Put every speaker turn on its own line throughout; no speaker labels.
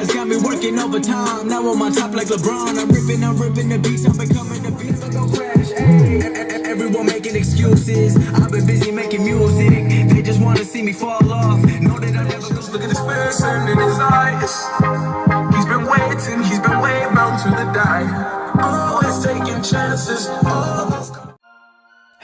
Got me working overtime. Now I'm on top like LeBron. I'm ripping the beats. I'm becoming the beats. I'm gonna crash. Ay. Everyone making excuses. I've been busy making music. They just wanna see me fall off. Know that I never go. Look at his face and in his eyes. He's been way bound to the die. Always taking chances.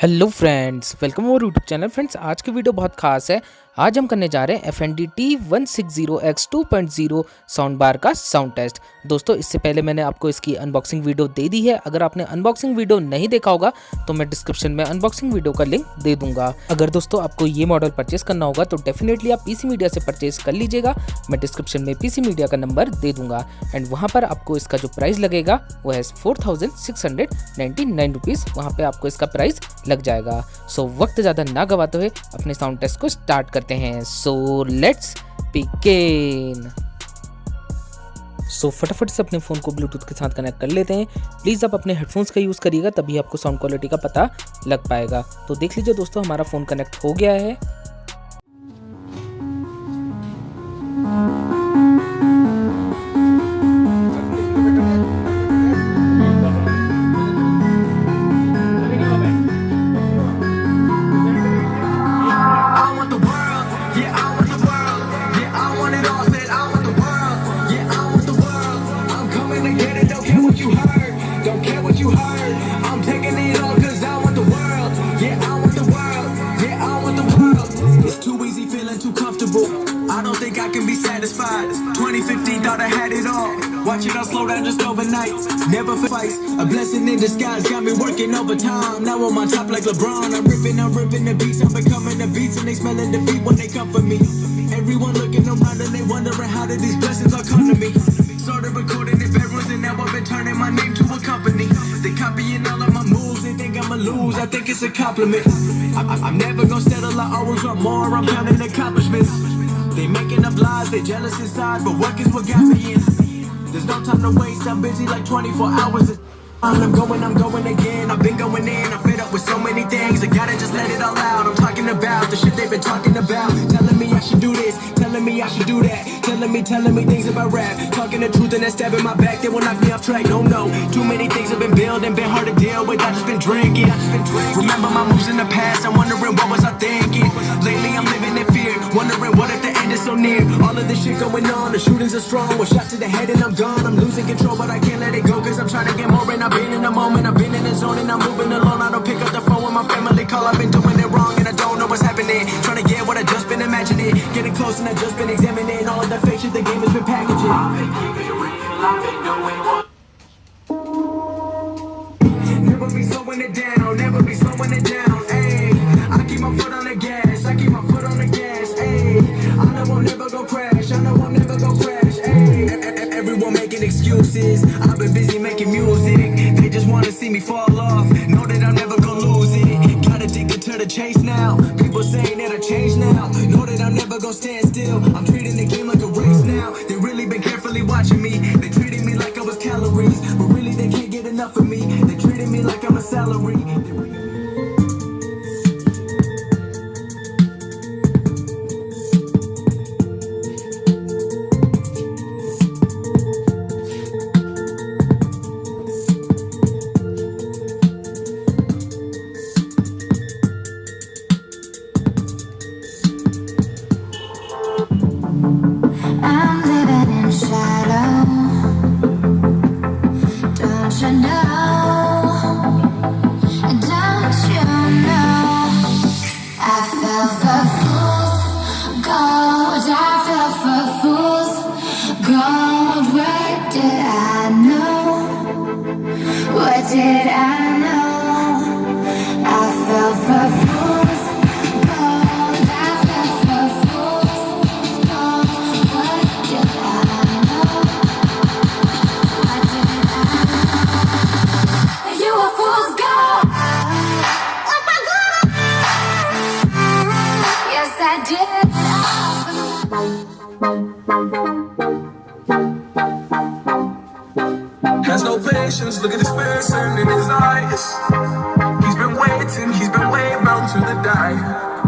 Hello friends, welcome over YouTube channel. Friends, आज की video बहुत खास है। आज हम करने जा रहे हैं F&D T160X 2.0 साउंड बार का साउंड टेस्ट। दोस्तों, इससे पहले मैंने आपको इसकी अनबॉक्सिंग वीडियो दे दी है। अगर आपने अनबॉक्सिंग वीडियो नहीं देखा होगा तो मैं डिस्क्रिप्शन में अनबॉक्सिंग वीडियो का लिंक दे दूंगा। अगर दोस्तों आपको ये मॉडल परचेस करना होगा तो डेफिनेटली आप पीसी मीडिया से परचेस कर लीजिएगा। मैं डिस्क्रिप्शन में पीसी मीडिया का नंबर दे दूंगा एंड वहाँ पर आपको इसका जो प्राइस लगेगा वो है 4699 रुपीज़। वहाँ पर आपको इसका प्राइस लग जाएगा। सो वक्त ज़्यादा ना गवाते हुए अपने साउंड टेस्ट को स्टार्ट करते हैं। So let's begin. सो फटाफट से अपने फ़ोन को ब्लूटूथ के साथ कनेक्ट कर लेते हैं। प्लीज़ आप अपने हेडफोन्स का यूज़ करिएगा, तभी आपको साउंड क्वालिटी का पता लग पाएगा। तो देख लीजिए दोस्तों, हमारा फ़ोन कनेक्ट हो गया है।
I don't think I can be satisfied. 2015 thought I had it all. Watch it all slow down just overnight. Never fights. A blessing in disguise. Got me working overtime. Now I'm on top like LeBron. I'm ripping the beats. I'm becoming the beats and they smelling defeat when they come for me. Everyone looking around and they wondering how did these blessings all come to me. Started recording in bedrooms and now I've been turning my name to a company. They copying all of my moves. They think I'ma lose. I think it's a compliment. I'm never gonna settle. I always want more. I'm counting accomplishments. They making up lies, they jealous inside, but work is what got me in. There's no time to waste, I'm busy like 24 hours a I'm going again, I've been going in, I'm fed up with so many things, I gotta just let it all out. I'm talking about the shit they've been talking about, telling me I should do this, telling me I should do that, telling me things about rap, talking the truth and then stabbing my back, they will knock me off track. No, too many things have been building, been hard to deal with, I just been drinking. Remember my moves in the past, I'm wondering what was I thinking. Lately I'm living in fear, wondering what if the end is so near. All of this shit going on, the shootings are strong, one shot to the head and I'm gone. I'm losing control but I can't let it go, cause I'm trying to get more and I've been in the moment, I've been in the zone and I'm moving alone. I don't pick up the phone when my family call, I've been doing it wrong and I don't know what's happening. Trying to get what I just been imagining, getting close and I just been examining all of the fake shit the game has been packaging. I've been keeping it real, I've been doing what. Never be slowing it down, never be slowing it down, ayy. I keep my foot on the gas, I keep my foot on the gas, ayy. I know I'll never go crash, I know I'll never go crash, ayy. Everyone making excuses, I've been busy making music. They just wanna see me fall off, know that I'm never gonna lose it. Got addicted to the chase now, people saying that I changed now. Know that I'm never gonna stand still, I'm treating the game like a race now. They really been carefully watching me, they treating me like I was calories, but really they can't get enough of me. They treating me like I'm a salary.
Did I know I fell for fools gold? I fell for fools gold. What did I know? What did I know? You were fool's gold. Oh my God. Yes, I did.
Has no patience, look at his face and in his eyes. He's been way bound to the die.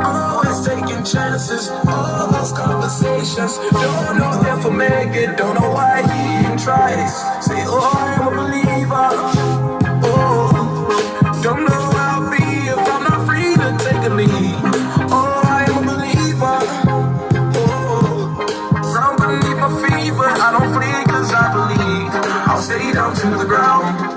Always taking chances, all those conversations. patience. Don't know if I make it, don't know why he even tries. Say, oh, I'm a believer. Oh, don't know how I'll be if I'm not free to take a lead. Oh, I am a believer. Oh, ground beneath my feet, but I don't flee 'cause I believe. I'll stay down to the ground.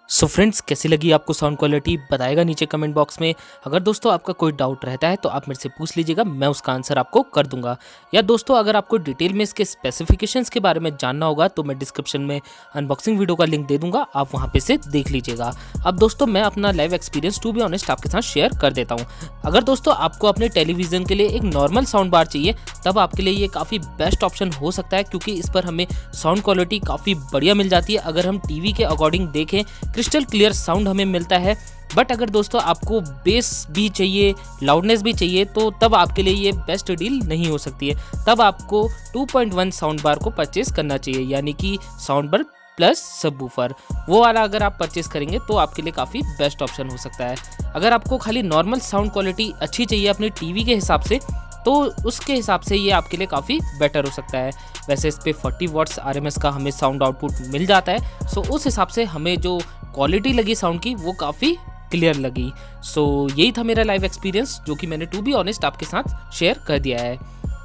So friends, कैसी लगी आपको sound quality बताएगा नीचे comment box में। अगर दोस्तों आपका कोई डाउट रहता है तो आप मेरे से पूछ लीजिएगा, मैं उसका आंसर आपको कर दूंगा। या दोस्तों अगर आपको डिटेल में इसके स्पेसिफिकेशंस के बारे में जानना होगा तो मैं डिस्क्रिप्शन में अनबॉक्सिंग वीडियो का लिंक दे दूंगा, आप वहां पे से देख लीजिएगा। अब दोस्तों मैं अपना live experience to be honest आपके साथ शेयर कर देता हूँ। अगर दोस्तों आपको अपने टेलीविज़न के लिए एक नॉर्मल साउंड बार चाहिए तब आपके लिए ये काफ़ी बेस्ट ऑप्शन हो सकता है, क्योंकि इस पर हमें साउंड क्वालिटी काफ़ी बढ़िया मिल जाती है। अगर हम टीवी के अकॉर्डिंग देखें क्रिस्टल क्लियर साउंड हमें मिलता है। बट अगर दोस्तों आपको बेस भी चाहिए, लाउडनेस भी चाहिए, तो तब आपके लिए ये बेस्ट डील नहीं हो सकती है। तब आपको 2.1 साउंड बार को परचेज करना चाहिए, यानी कि साउंड बार प्लस सबवूफर। वो वाला अगर आप परचेज करेंगे तो आपके लिए काफ़ी बेस्ट ऑप्शन हो सकता है। अगर आपको खाली नॉर्मल साउंड क्वालिटी अच्छी चाहिए अपने टीवी के हिसाब से तो उसके हिसाब से ये आपके लिए काफ़ी बेटर हो सकता है। वैसे इस पर 40 वॉट्स RMS का हमें साउंड आउटपुट मिल जाता है। सो उस हिसाब से हमें जो क्वालिटी लगी साउंड की वो काफ़ी क्लियर लगी। सो यही था मेरा लाइव एक्सपीरियंस, जो कि मैंने टू बी ऑनेस्ट आपके साथ शेयर कर दिया है।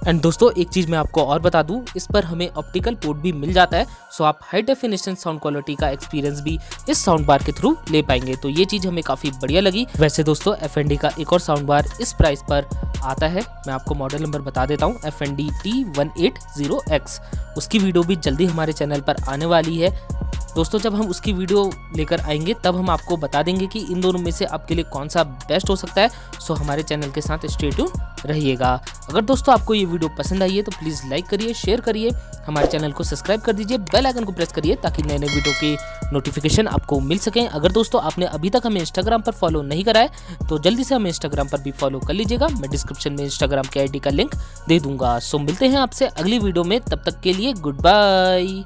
एंड दोस्तों एक चीज़ मैं आपको और बता दूं, इस पर हमें ऑप्टिकल पोर्ट भी मिल जाता है। सो आप हाई डेफिनेशन साउंड क्वालिटी का एक्सपीरियंस भी इस साउंड बार के थ्रू ले पाएंगे। तो ये चीज़ हमें काफ़ी बढ़िया लगी। वैसे दोस्तों F&D का एक और साउंड बार इस प्राइस पर आता है, मैं आपको मॉडल नंबर बता देता हूँ, F&D T160X। उसकी वीडियो भी जल्दी हमारे चैनल पर आने वाली है। दोस्तों जब हम उसकी वीडियो लेकर आएंगे तब हम आपको बता देंगे कि इन दोनों में से आपके लिए कौन सा बेस्ट हो सकता है। सो हमारे चैनल के साथ स्टे ट्यून रहिएगा। अगर दोस्तों आपको ये वीडियो पसंद आई है तो प्लीज़ लाइक करिए, शेयर करिए, हमारे चैनल को सब्सक्राइब कर दीजिए, बेल आइकन को प्रेस करिए ताकि नए नए वीडियो की नोटिफिकेशन आपको मिल सकें। अगर दोस्तों आपने अभी तक हमें इंस्टाग्राम पर फॉलो नहीं करा है तो जल्दी से हमें इंस्टाग्राम पर भी फॉलो कर लीजिएगा। मैं डिस्क्रिप्शन में इंस्टाग्राम की ID का लिंक दे दूंगा। सो मिलते हैं आपसे अगली वीडियो में, तब तक के लिए गुड बाय।